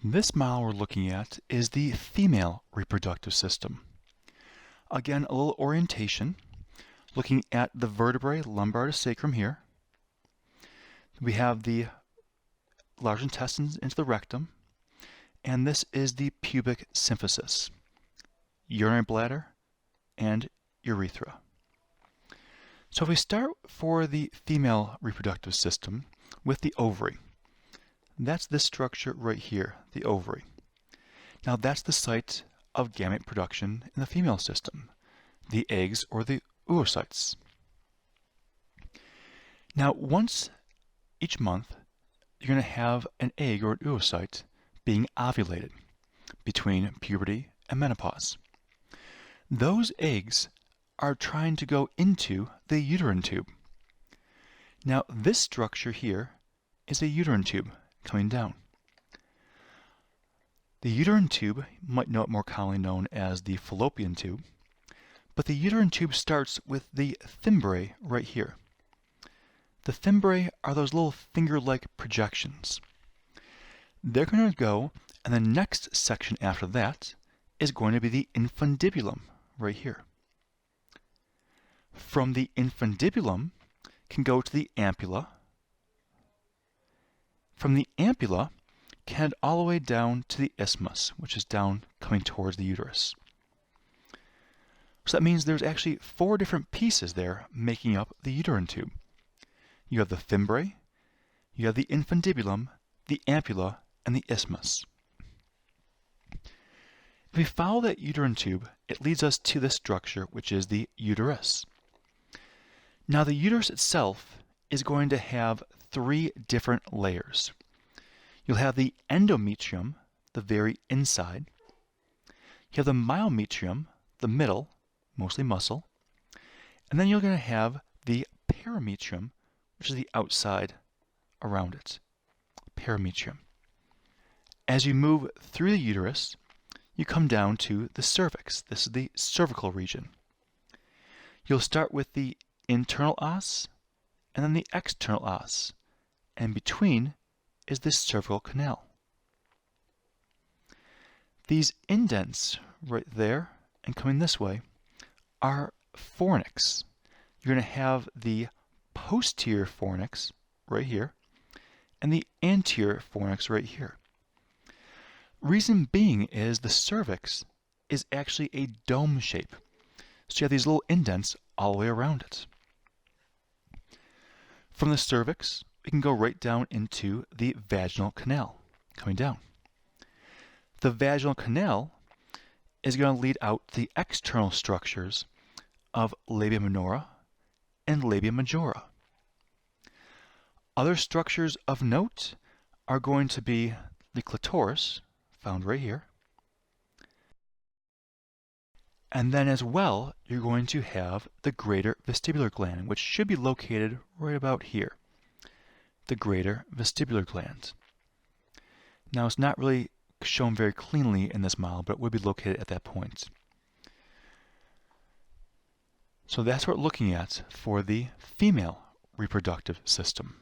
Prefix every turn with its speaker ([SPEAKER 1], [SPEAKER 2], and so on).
[SPEAKER 1] This model we're looking at is the female reproductive system. Again, a little orientation, looking at the vertebrae, lumbar to sacrum here. We have the large intestines into the rectum, and this is the pubic symphysis, urinary bladder, and urethra. So if we start for the female reproductive system with the ovary, that's this structure right here, the ovary. Now that's the site of gamete production in the female system, the eggs or the oocytes. Now once each month, you're going to have an egg or an oocyte being ovulated between puberty and menopause. Those eggs are trying to go into the uterine tube. Now this structure here is a uterine tube coming down. The uterine tube, you might know it more commonly known as the fallopian tube, but the uterine tube starts with the fimbriae right here. The fimbriae are those little finger-like projections. They're going to go, and the next section after that is going to be the infundibulum right here. From the infundibulum can go to the ampulla. From the ampulla can head all the way down to the isthmus, which is down coming towards the uterus. So that means there's actually 4 different pieces there making up the uterine tube. You have the fimbriae, you have the infundibulum, the ampulla, and the isthmus. If we follow that uterine tube, it leads us to this structure, which is the uterus. Now the uterus itself is going to have 3 different layers. You'll have the endometrium, the very inside. You have the myometrium, the middle, mostly muscle. And then you're going to have the perimetrium, which is the outside around it. Perimetrium. As you move through the uterus, you come down to the cervix. This is the cervical region. You'll start with the internal os and then the external os, and between is the cervical canal. These indents right there and coming this way are fornix. You're going to have the posterior fornix right here and the anterior fornix right here. Reason being is the cervix is actually a dome shape. So you have these little indents all the way around it. From the cervix, we can go right down into the vaginal canal, coming down. The vaginal canal is going to lead out the external structures of Labia Minora and Labia Majora. Other structures of note are going to be the clitoris, found right here. And then as well, you're going to have the greater vestibular gland, which should be located right about here. The greater vestibular gland. Now it's not really shown very cleanly in this model, but it would be located at that point. So that's what we're looking at for the female reproductive system.